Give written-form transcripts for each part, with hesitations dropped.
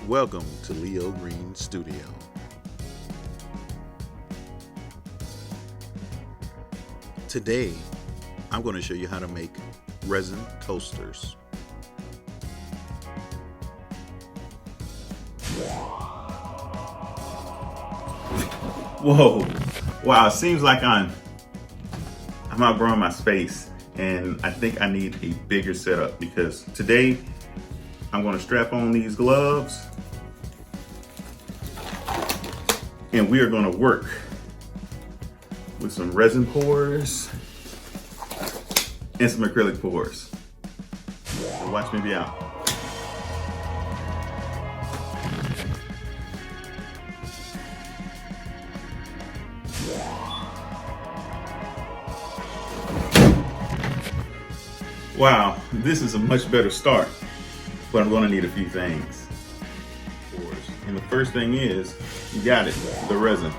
Welcome to Leo Green Studio. Today, I'm going to show you how to make resin toasters. Whoa, wow, it seems like I'm outgrowing my space, and I think I need a bigger setup because today I'm going to strap on these gloves and we are going to work with some resin pours and some acrylic pours. So watch me be out. Wow, this is a much better start, but I'm gonna need a few things. And the first thing is, you got it, the resin.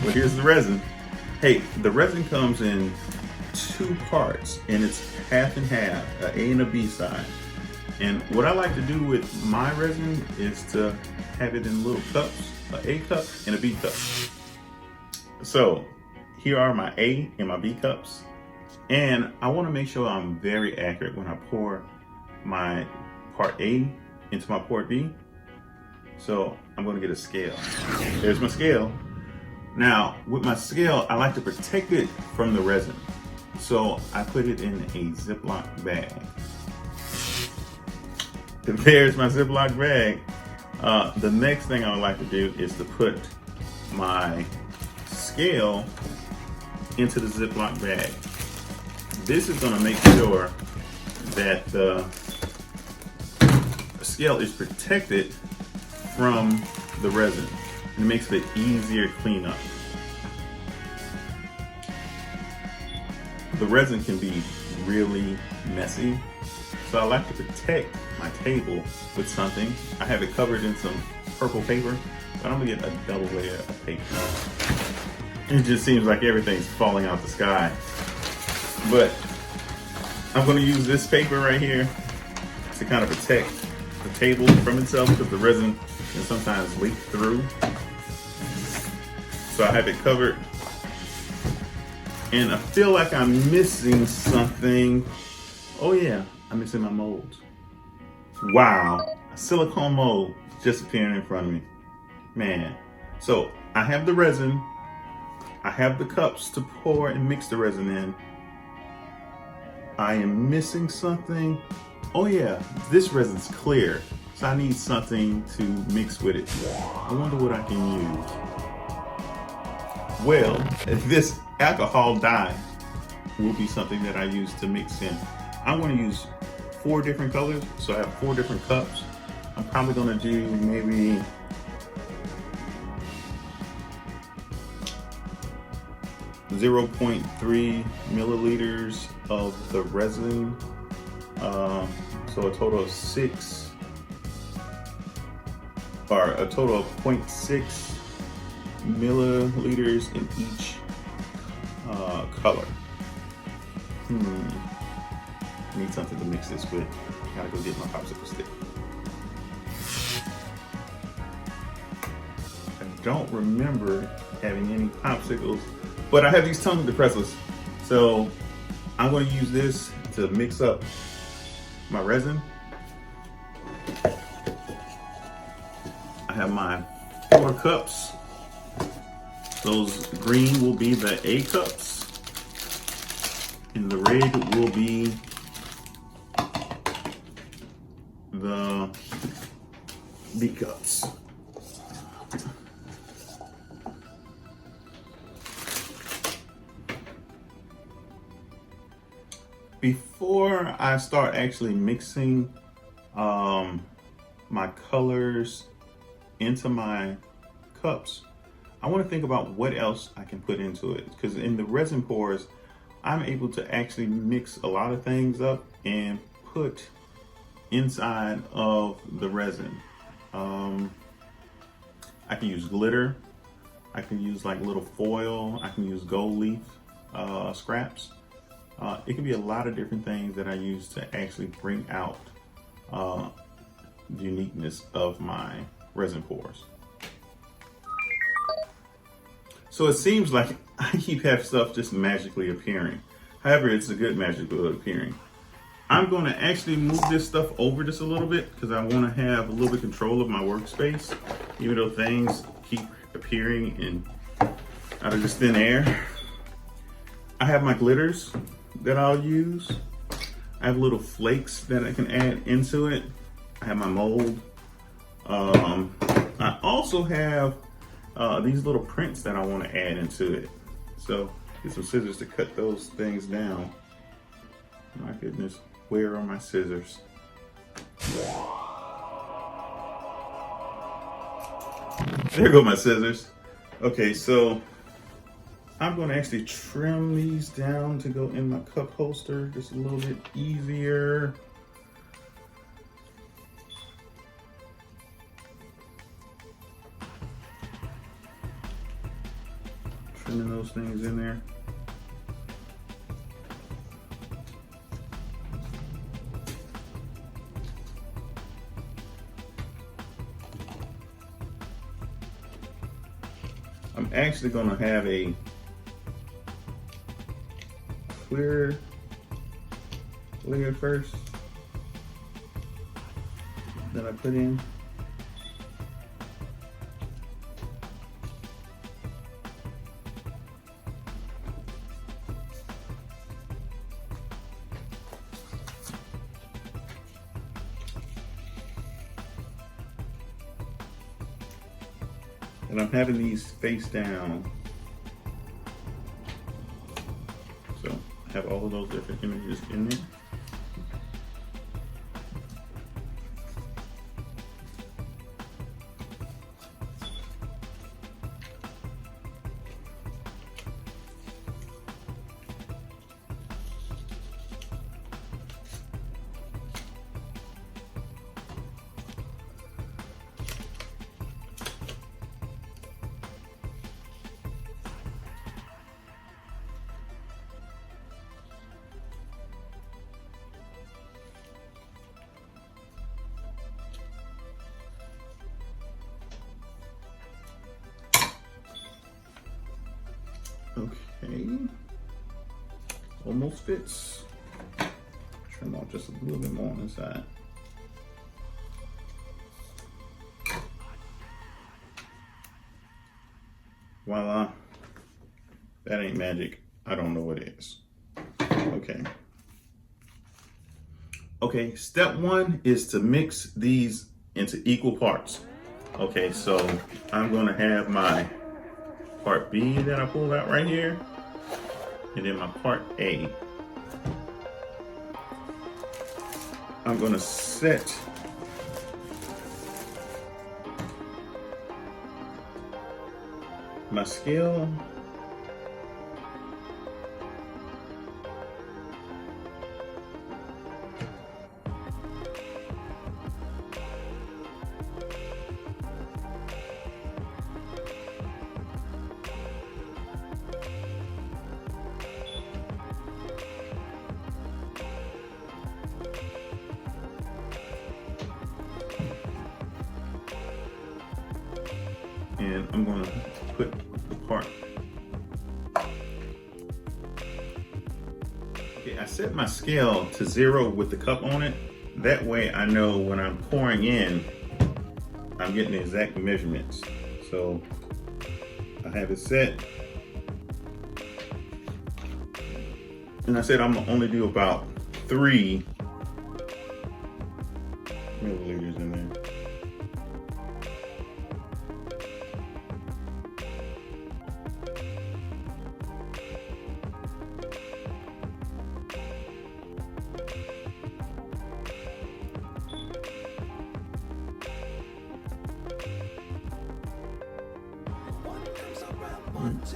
Well, here's the resin. Hey, the resin comes in two parts, and it's half and half, an A and a B side. And what I like to do with my resin is to have it in little cups, an A cup and a B cup. So, here are my A and my B cups, and I want to make sure I'm very accurate when I pour my part A into my part B. So I'm going to get a scale. There's my scale. Now with my scale, I like to protect it from the resin, so I put it in a Ziploc bag. There's my Ziploc bag. The next thing I would like to do is to put my scale into the Ziploc bag. This is going to make sure that the scale is protected from the resin. It makes it easier to clean up. The resin can be really messy, so I like to protect my table with something. I have it covered in some purple paper, but I'm gonna get a double layer of paper. It just seems like everything's falling out the sky. But I'm going to use this paper right here to kind of protect the table from itself, because the resin can sometimes leak through. So I have it covered. And I feel like I'm missing something. Oh yeah, I'm missing my molds. Wow, a silicone mold just appearing in front of me. Man. So I have the resin. I have the cups to pour and mix the resin in. I am missing something. Oh yeah, this resin's clear, so I need something to mix with it. I wonder what I can use. Well, this alcohol dye will be something that I use to mix in. I'm going to use 4 different colors, so I have 4 different cups. I'm probably going to do maybe 0.3 milliliters of the resin, so a total of 6, or a total of 0.6 milliliters in each color. I need something to mix this with. Gotta go get my popsicle stick. I don't remember having any popsicles, but I have these tongue depressors. So I'm going to use this to mix up my resin. I have my 4 cups. Those green will be the A cups, and the red will be the B cups. Before I start actually mixing my colors into my cups, I want to think about what else I can put into it, because in the resin pours, I'm able to actually mix a lot of things up and put inside of the resin. I can use glitter, I can use like little foil, I can use gold leaf scraps. It can be a lot of different things that I use to actually bring out uniqueness of my resin pours. So it seems like I keep having stuff just magically appearing. However, it's a good magical appearing. I'm going to actually move this stuff over just a little bit because I want to have a little bit of control of my workspace, even though things keep appearing out of this thin air. I have my glitters that I'll use. I have little flakes that I can add into it. I have my mold. I also have these little prints that I want to add into it. So get some scissors to cut those things down. My goodness, where are my scissors? There go my scissors. Okay, so I'm going to actually trim these down to go in my cup holster just a little bit easier. Trimming those things in there. I'm actually going to have a clear layer first that I put in. And I'm having these face down. So I have all of those different images in there. Okay, almost fits. Trim off just a little bit more on the side. Voila, that ain't magic. I don't know what is. Okay. Okay, step one is to mix these into equal parts. Okay, so I'm gonna have my part B that I pulled out right here, and then my part A. I'm gonna set my scale and I'm going to put the part. Okay, I set my scale to 0 with the cup on it. That way I know when I'm pouring in, I'm getting the exact measurements. So I have it set. And I said I'm gonna only do about 3 milliliters in there.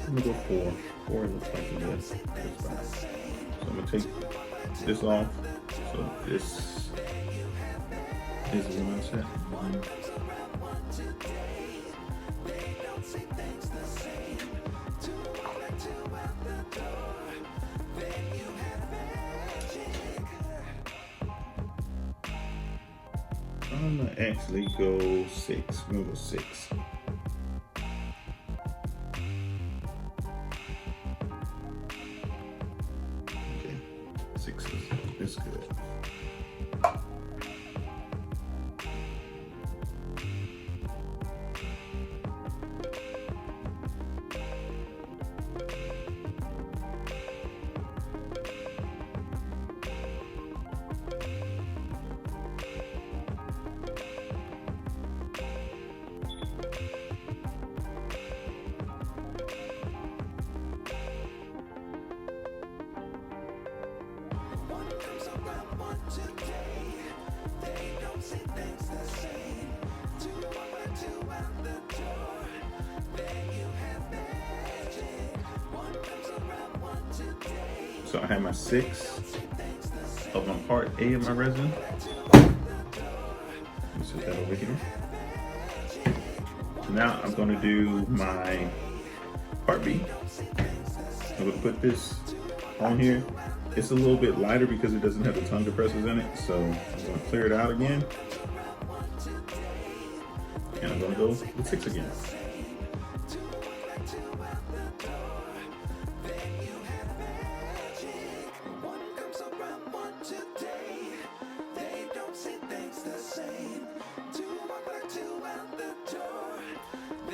I'm gonna go 4. 4 looks like it is. So I'm gonna take this off. So this is the one set. I'm gonna actually go 6. We'll go 6. Okay, 6 is good. So I have my 6 of my part A of my resin. Let's set that over here. Now I'm going to do my part B. I'm going to put this on here. It's a little bit lighter because it doesn't have the tongue depressors in it. So I'm going to clear it out again. And I'm going to go with 6 again.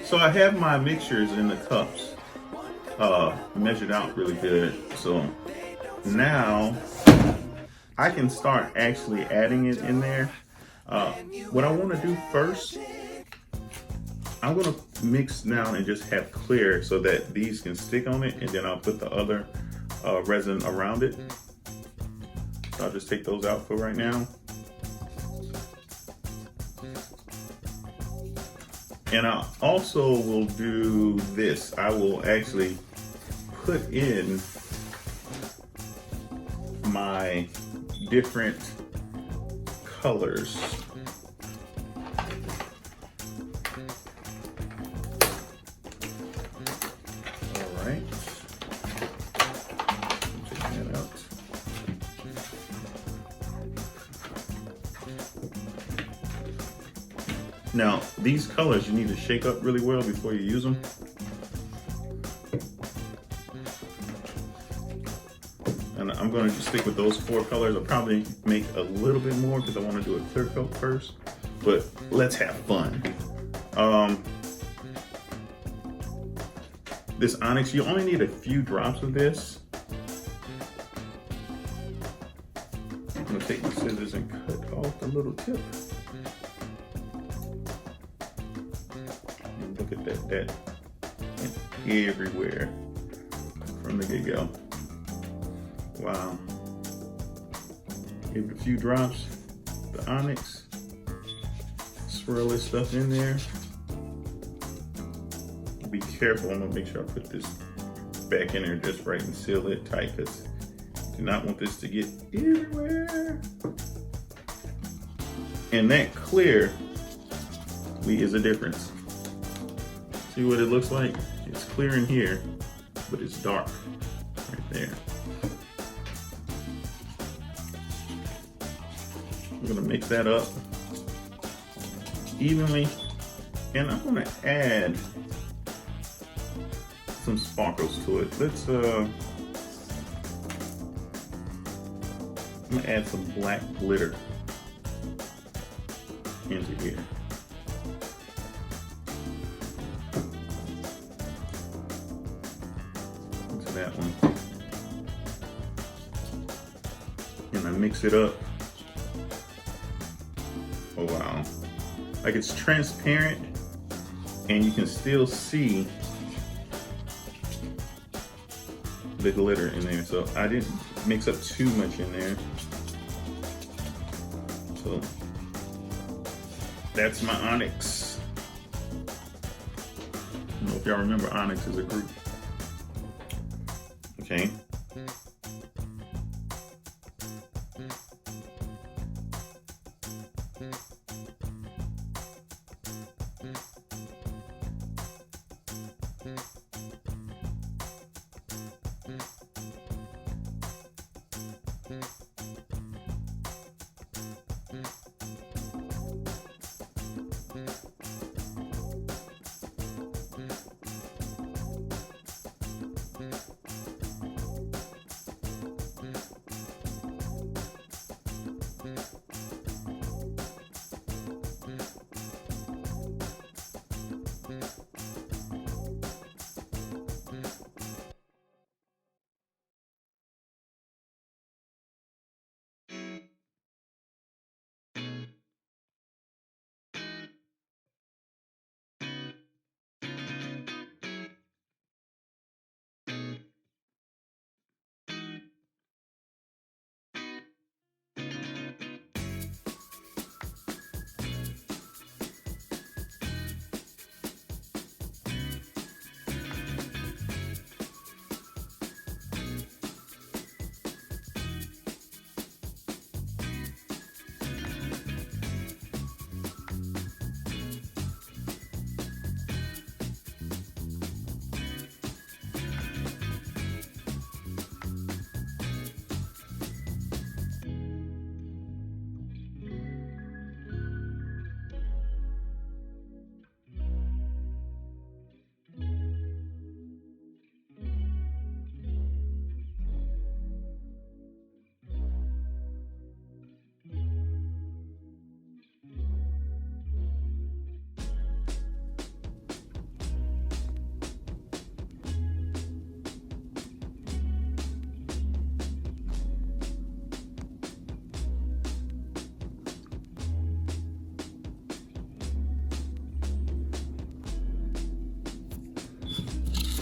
So I have my mixtures in the cups measured out really good. So now I can start actually adding it in there. What I want to do first, I'm going to mix now and just have clear so that these can stick on it, and then I'll put the other resin around it. So I'll just take those out for right now. And I also will do this. I will actually put in my different colors. All right. Take that out. Now, these colors you need to shake up really well before you use them. And I'm going to stick with those 4 colors. I'll probably make a little bit more because I want to do a clear coat first. But let's have fun. This onyx, you only need a few drops of this. I'm going to take the scissors and cut off the little tip. Look at that everywhere from the get-go. Wow. Give it a few drops, the onyx, swirl this stuff in there. Be careful, I'm gonna make sure I put this back in there just right and seal it tight because I do not want this to get everywhere. And that clear is a difference. See what it looks like? It's clear in here, but it's dark right there. I'm gonna mix that up evenly, and I'm gonna add some sparkles to it. Let's I'm gonna add some black glitter into here. That one, and I mix it up. Oh wow, like it's transparent and you can still see the glitter in there. So I didn't mix up too much in there. So that's my onyx. I don't know if y'all remember onyx as a group. Okay.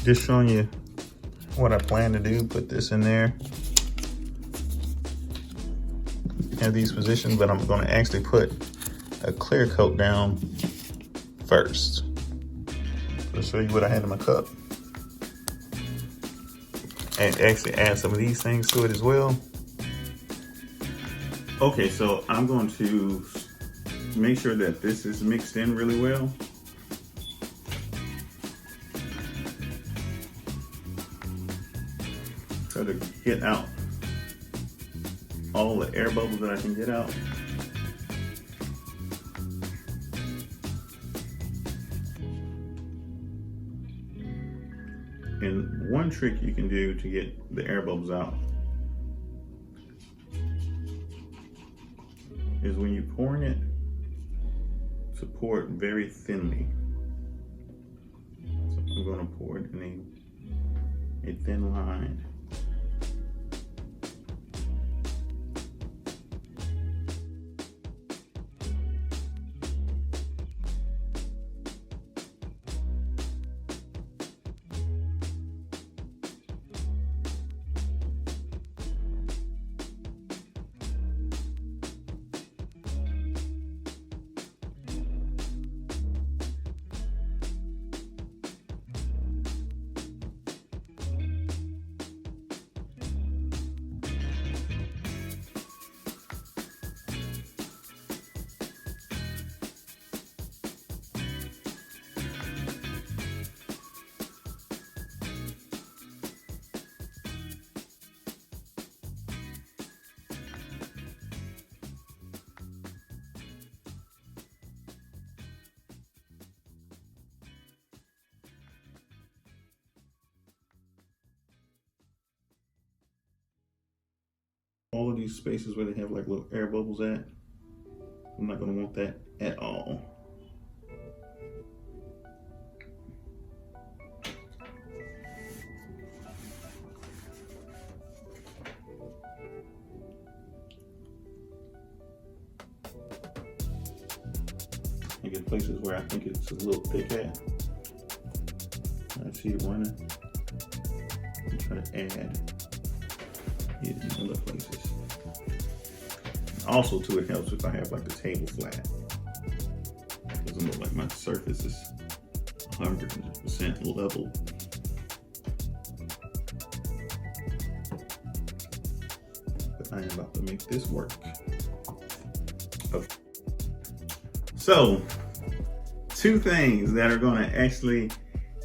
Just showing you what I plan to do. Put this in there. Have these positions, but I'm going to actually put a clear coat down first. So I'll show you what I had in my cup. And actually add some of these things to it as well. Okay, so I'm going to make sure that this is mixed in really well. Try to get out all the air bubbles that I can get out. And one trick you can do to get the air bubbles out is when you're pouring it, to pour it very thinly. So I'm going to pour it in a thin line. All of these spaces where they have like little air bubbles at, I'm not going to want that at all. I get places where I think it's a little thick at. I see it running. I try to add it in other places. Also, too, it helps if I have like the table flat. It doesn't look like my surface is 100% level. But I am about to make this work. Okay. So, two things that are going to actually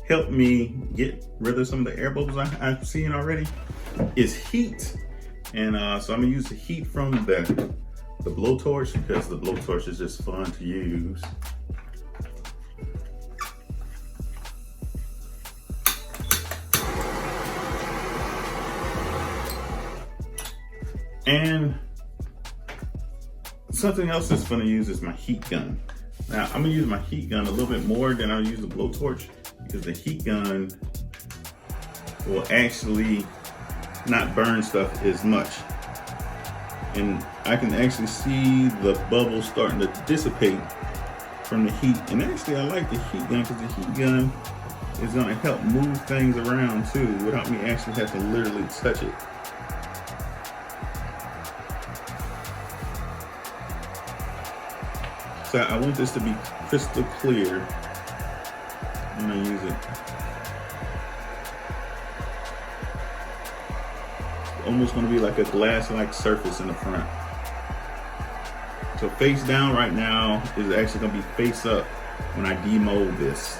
help me get rid of some of the air bubbles I've seen already is heat. And so I'm gonna use the heat from the blowtorch, because the blowtorch is just fun to use. And Something else that's gonna use is my heat gun. Now, I'm gonna use my heat gun a little bit more than I'll use the blowtorch because the heat gun will actually not burn stuff as much. And I can actually see the bubbles starting to dissipate from the heat. And actually I like the heat gun because the heat gun is gonna help move things around too without me actually having to literally touch it. So I want this to be crystal clear when I use it. It's almost gonna be like a glass-like surface in the front. So face down right now is actually gonna be face up when I demold this.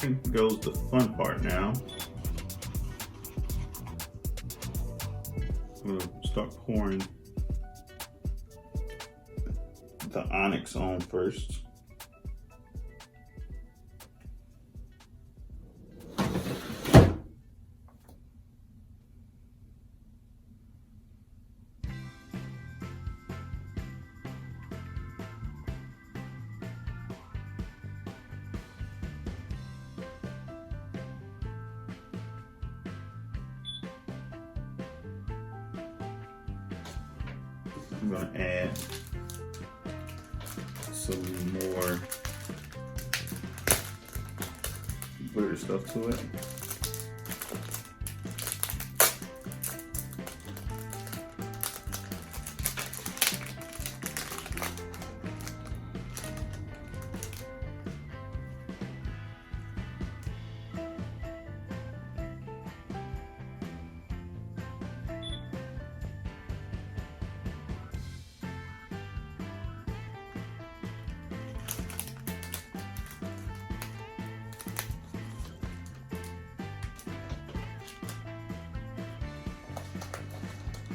Here goes the fun part now. I'm gonna start pouring the onyx on first. I'm gonna add some more glitter stuff to it.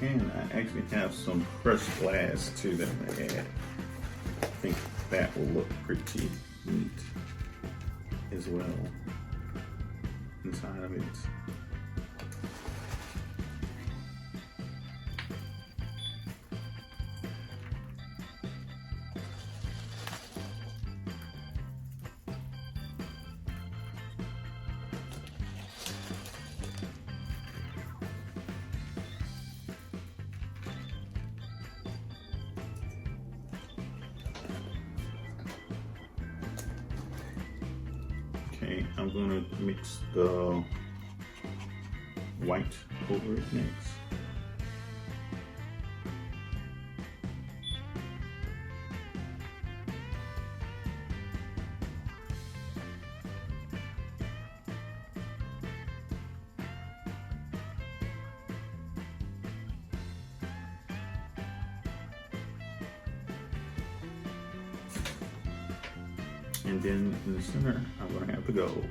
And I actually have some crushed glass too that I'm gonna add. I think that will look pretty neat as well inside of it. Okay, I'm gonna mix the white over it next. And then in the center, I'm gonna have the gold.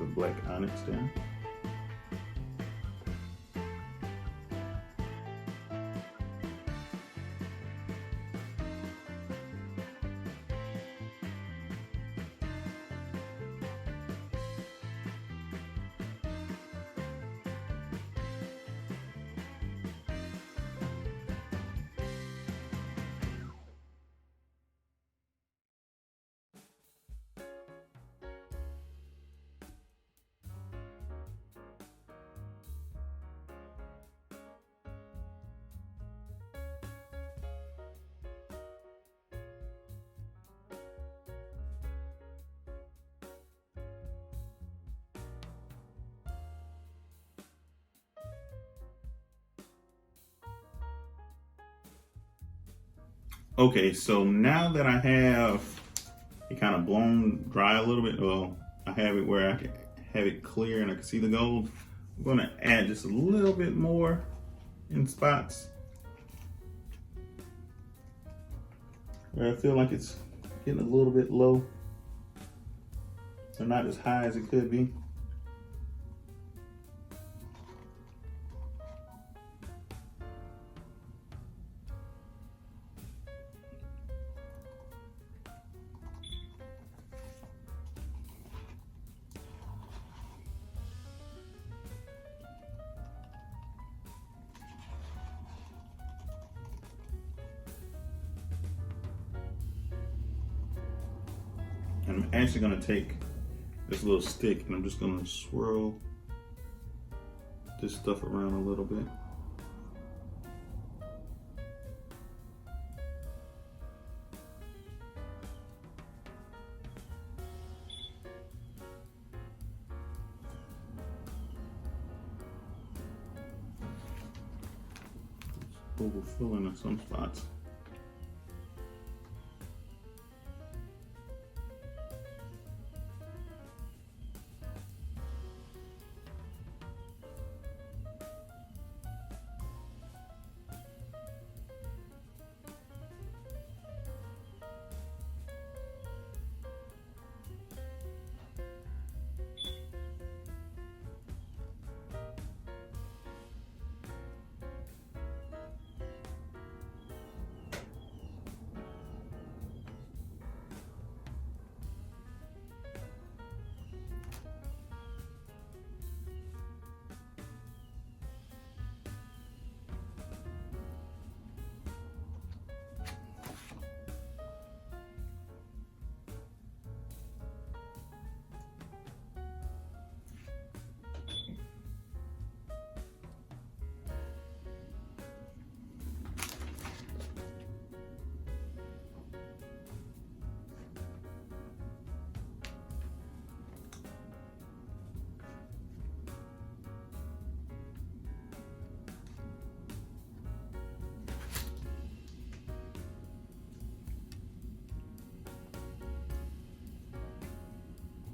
the black onyx there. Okay, so now that I have it kind of blown dry a little bit, well, I have it where I can have it clear and I can see the gold. I'm gonna add just a little bit more in spots where I feel like it's getting a little bit low, so not as high as it could be. I'm actually going to take this little stick and I'm just going to swirl this stuff around a little bit. It's overfilling in some spots.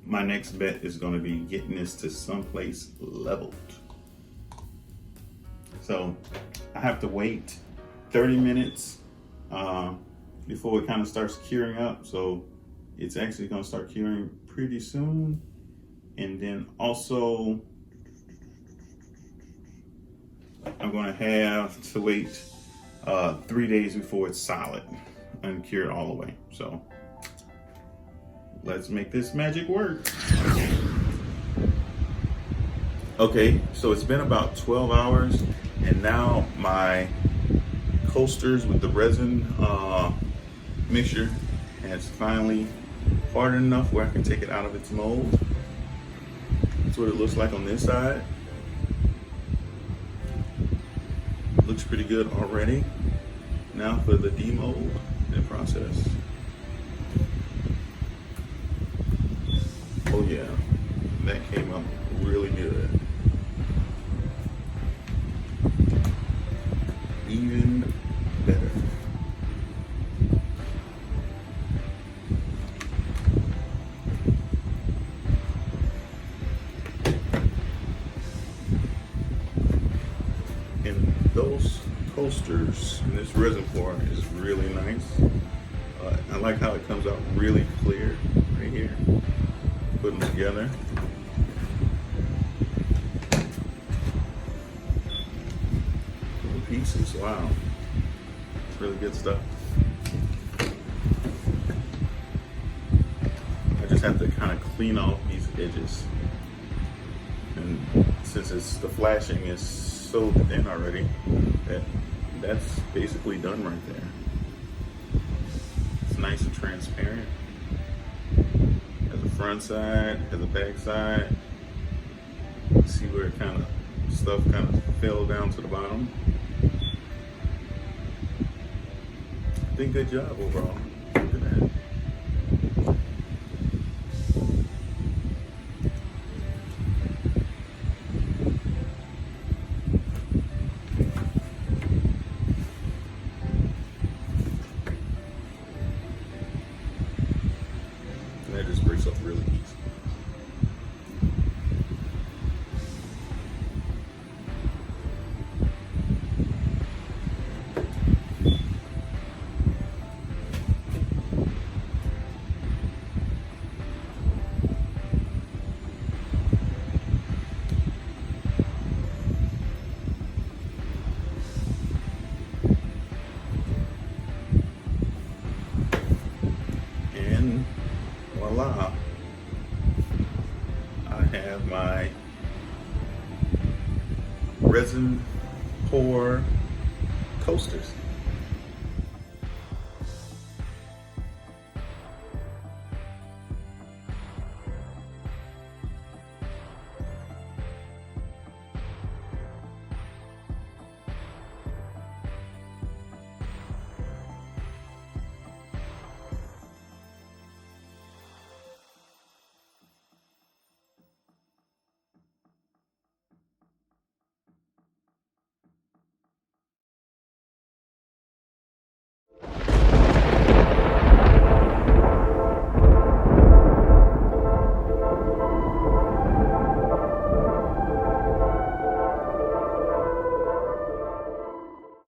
My next bet is going to be getting this to someplace leveled. So I have to wait 30 minutes before it kind of starts curing up. So it's actually going to start curing pretty soon. And then also I'm going to have to wait 3 days before it's solid and cured all the way. So let's make this magic work. Okay, so it's been about 12 hours and now my coasters with the resin mixture has finally hardened enough where I can take it out of its mold. That's what it looks like on this side. Looks pretty good already. Now for the demold process. Oh yeah, that came up really good. Even better. And those coasters and this resin pour is really nice. I like how it comes out really clear right here. Put them together. pieces. Wow, it's really good stuff. I just have to kind of clean off these edges, and since the flashing is so thin already, that's basically done right there. It's nice and transparent. Has a front side, has a back side. See where it stuff kind of fell down to the bottom. I think good job overall. Look at that. And that just breaks up really easy. And voila, I have my resin pour coasters.